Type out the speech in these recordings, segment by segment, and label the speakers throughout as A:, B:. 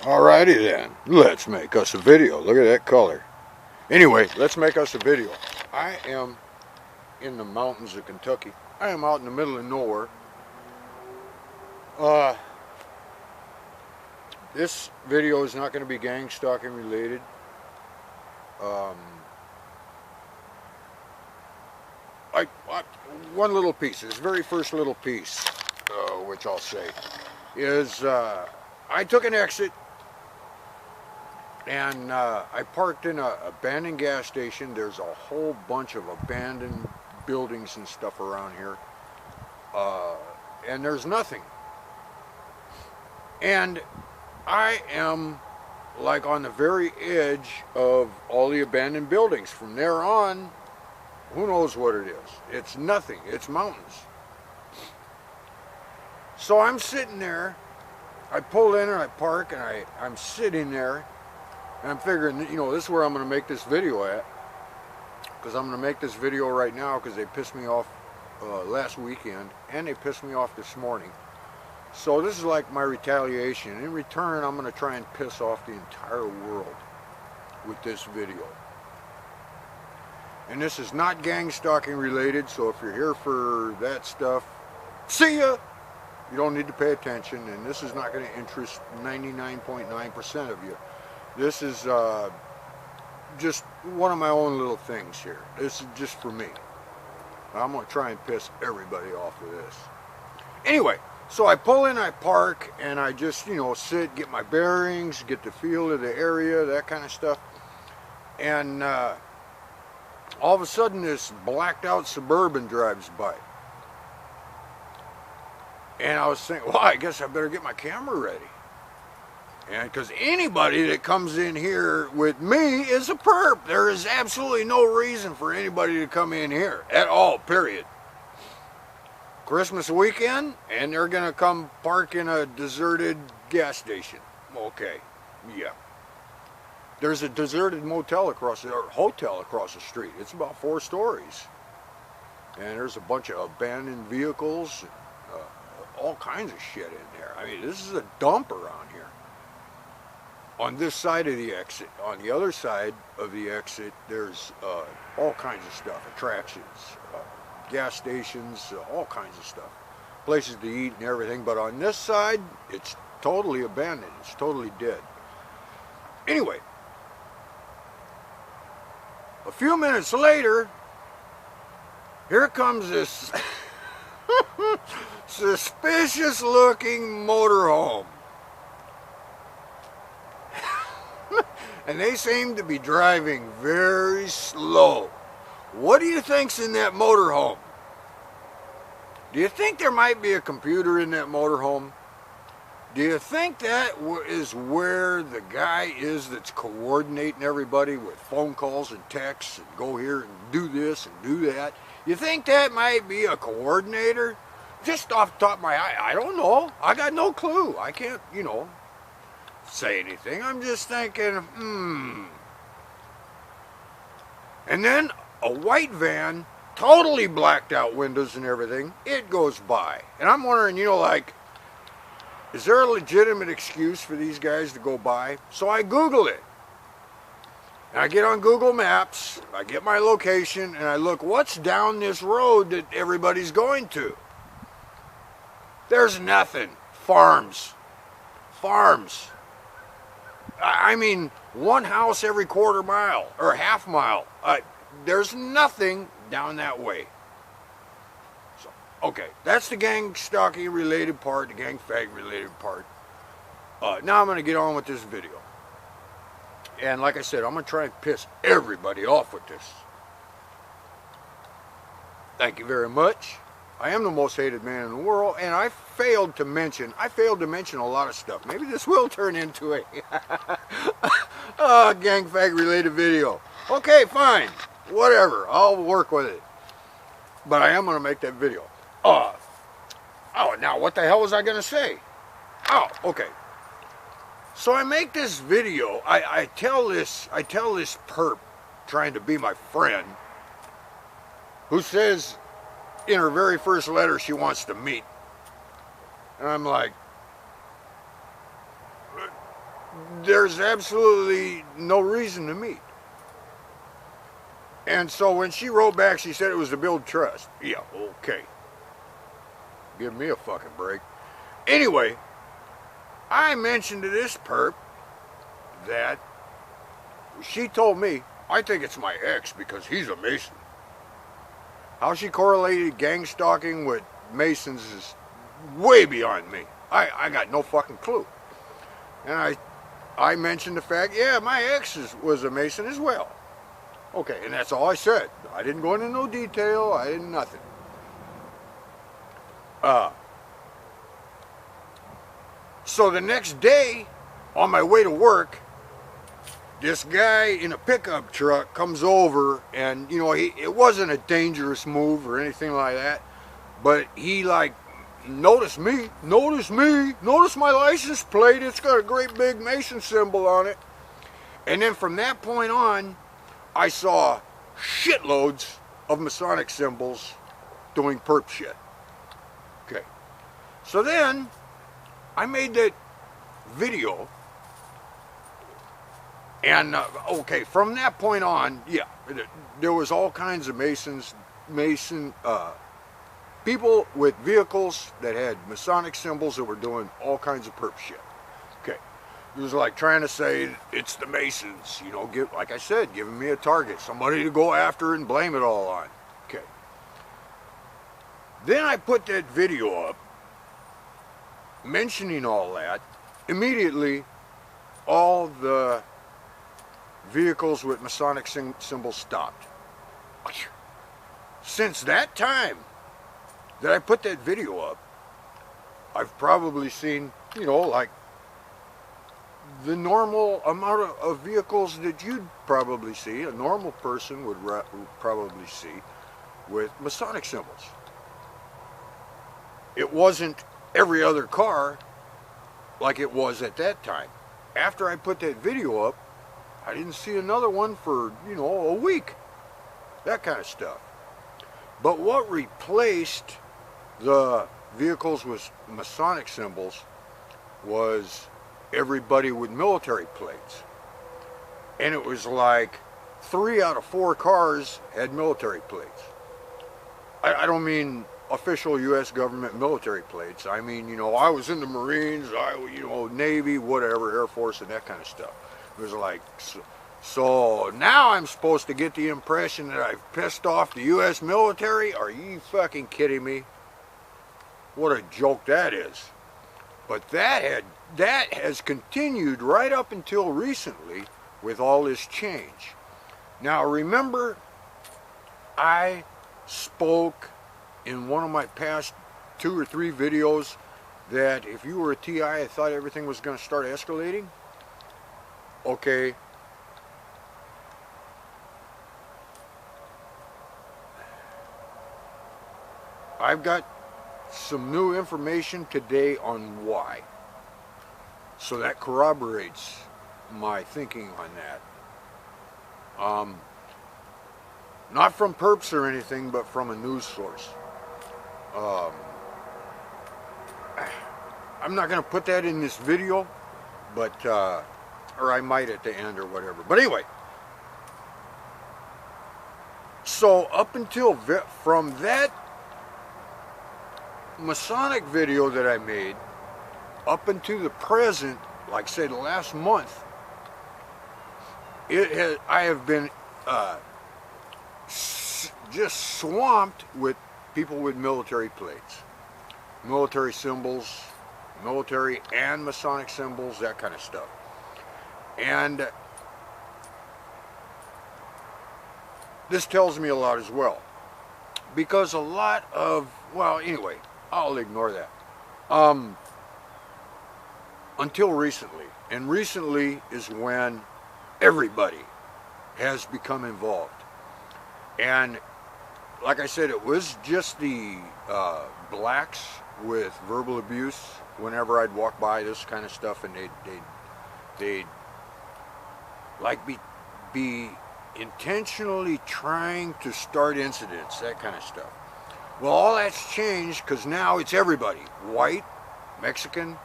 A: Alrighty then, let's make us a video. Look at that color. Anyway, let's make us a video. I am in the mountains of Kentucky. I am out in the middle of nowhere. This video is not going to be gang stalking related. One little piece, this very first little piece, which I'll say, is I took an exit and I parked in an abandoned gas station. There's a whole bunch of abandoned buildings and stuff around here, and there's nothing. And I am like on the very edge of all the abandoned buildings. From there on, who knows what it is? It's nothing. It's mountains. So I'm sitting there. I pull in and I park and I'm sitting there. And I'm figuring, you know, this is where I'm going to make this video at. Because I'm going to make this video right now because they pissed me off last weekend. And they pissed me off this morning. So this is like my retaliation. In return, I'm going to try and piss off the entire world with this video. And this is not gang stalking related, so if you're here for that stuff, see ya! You don't need to pay attention, and this is not going to interest 99.9% of you. This is just one of my own little things here. This is just for me. I'm going to try and piss everybody off with this. Anyway, so I pull in, I park, and I just, you know, sit, get my bearings, get the feel of the area, that kind of stuff. And all of a sudden this blacked out Suburban drives by. And I was thinking, well, I guess I better get my camera ready. And because anybody that comes in here with me is a perp. There is absolutely no reason for anybody to come in here at all, period. Christmas weekend, and they're going to come park in a deserted gas station. Okay, yeah. There's a deserted motel across or hotel across the street. It's about 4 stories. And there's a bunch of abandoned vehicles, all kinds of shit in there. I mean, this is a dump around here. On this side of the exit. On the other side of the exit, there's all kinds of stuff. Attractions, gas stations, all kinds of stuff. Places to eat and everything. But on this side, it's totally abandoned. It's totally dead. Anyway. A few minutes later, here comes this suspicious looking motorhome. And they seem to be driving very slow. What do you think's in that motorhome? Do you think there might be a computer in that motorhome? Do you think that is where the guy is that's coordinating everybody with phone calls and texts and go here and do this and do that? You think that might be a coordinator? Just off the top of my eye, I don't know. I got no clue. I can't, you know, say anything. I'm just thinking, And then a white van, totally blacked out windows and everything, it goes by. And I'm wondering, you know, like, is there a legitimate excuse for these guys to go by? So I Google it. And I get on Google Maps, I get my location, and I look, what's down this road that everybody's going to? There's nothing. Farms. Farms. I mean, one house every quarter mile, or half mile. There's nothing down that way. Okay, that's the gang stalking related part, the gang fag related part. Now I'm going to get on with this video. And like I said, I'm going to try and piss everybody off with this. Thank you very much. I am the most hated man in the world, and I failed to mention a lot of stuff. Maybe this will turn into a gang fag related video. Okay, fine. Whatever. I'll work with it. But I am going to make that video. Oh, now what the hell was I going to say? Oh, okay. So I make this video. I tell this perp trying to be my friend who says in her very first letter she wants to meet. And I'm like, there's absolutely no reason to meet. And so when she wrote back, she said it was to build trust. Yeah, okay. Give me a fucking break. Anyway, I mentioned to this perp that she told me, I think it's my ex because he's a Mason. How she correlated gang stalking with Masons is way beyond me. I got no fucking clue. And I mentioned the fact, yeah, my ex was a Mason as well. Okay, and that's all I said. I didn't go into no detail. I didn't nothing. So the next day, on my way to work, this guy in a pickup truck comes over, and you know, it wasn't a dangerous move or anything like that, but he like noticed me, noticed my license plate. It's got a great big Mason symbol on it. And then from that point on, I saw shitloads of Masonic symbols doing perp shit. Okay. So then I made that video, and okay, from that point on, yeah, there was all kinds of Mason people with vehicles that had Masonic symbols that were doing all kinds of perp shit. Okay. It was like trying to say it's the Masons, you know, like I said, giving me a target, somebody to go after and blame it all on. Okay. Then I put that video up, mentioning all that. Immediately, all the vehicles with Masonic symbols stopped. Since that time that I put that video up, I've probably seen, you know, like the normal amount of vehicles that you'd probably see, a normal person would probably see with Masonic symbols. It wasn't every other car like it was at that time. After I put that video up, I didn't see another one for, you know, a week. That kind of stuff. But what replaced the vehicles with Masonic symbols was everybody with military plates. And it was like 3 out of 4 cars had military plates. I don't mean official U.S. government military plates. I mean, you know, I was in the Marines, you know, Navy, whatever, Air Force, and that kind of stuff. It was like, so now I'm supposed to get the impression that I've pissed off the U.S. military? Are you fucking kidding me? What a joke that is. But that has continued right up until recently with all this change. Now remember, I spoke in one of my past 2 or 3 videos that if you were a TI, I thought everything was going to start escalating. Okay. I've got some new information today on why. So that corroborates my thinking on that. Not from perps or anything, but from a news source. I'm not going to put that in this video, but or I might at the end or whatever. But anyway, so up until from that Masonic video that I made up until the present, like say the last month, I have been just swamped with people with military plates, military symbols, military and Masonic symbols, that kind of stuff. And this tells me a lot as well, because a lot of, well, anyway, I'll ignore that. Until recently, and recently is when everybody has become involved. And like I said, it was just the blacks with verbal abuse whenever I'd walk by this kind of stuff, and they'd like be intentionally trying to start incidents, that kind of stuff. Well, all that's changed because now it's everybody. White, Mexican,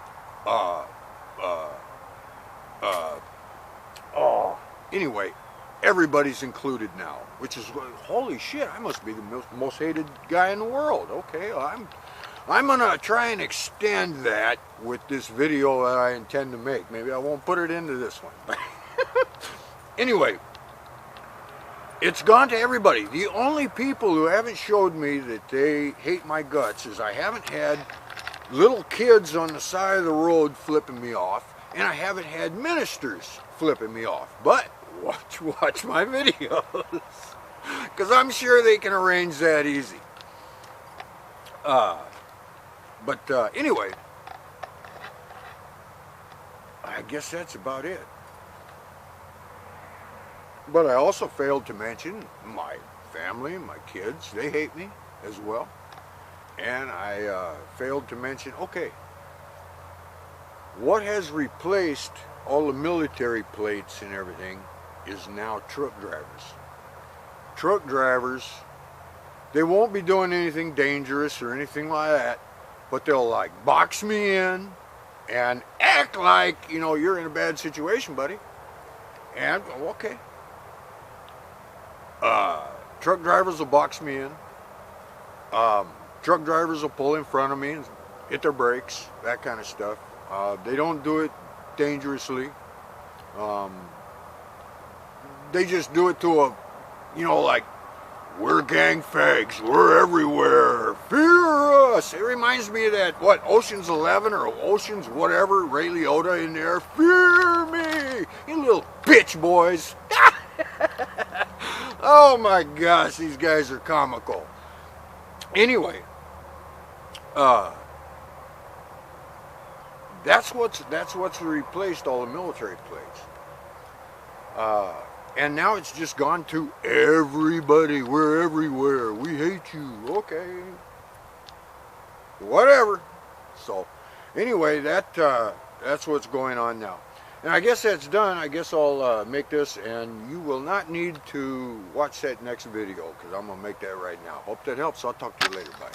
A: Anyway, everybody's included now, which is, holy shit, I must be the most hated guy in the world. Okay, I'm gonna try and extend that with this video that I intend to make. Maybe I won't put it into this one. Anyway, it's gone to everybody. The only people who haven't showed me that they hate my guts is I haven't had little kids on the side of the road flipping me off, and I haven't had ministers flipping me off. But watch my videos, because I'm sure they can arrange that easy. Anyway, I guess that's about it. But I also failed to mention my family, my kids. They hate me as well. And I failed to mention, okay, what has replaced all the military plates and everything is now truck drivers. Truck drivers, they won't be doing anything dangerous or anything like that, but they'll like box me in and act like, you know, you're in a bad situation, buddy. And, okay. Truck drivers will box me in. Truck drivers will pull in front of me and hit their brakes, that kind of stuff. They don't do it dangerously. They just do it to a, you know, like, we're gang fags, we're everywhere, fear us. It reminds me of that, what, Ocean's 11 or Ocean's whatever, Ray Liotta in there, fear me, you little bitch boys. Oh my gosh, these guys are comical. Anyway, that's what's replaced all the military plates. And now it's just gone to everybody. We're everywhere. We hate you. Okay. Whatever. So, anyway, that's what's going on now. And I guess that's done. I guess I'll make this, and you will not need to watch that next video, because I'm going to make that right now. Hope that helps. I'll talk to you later. Bye.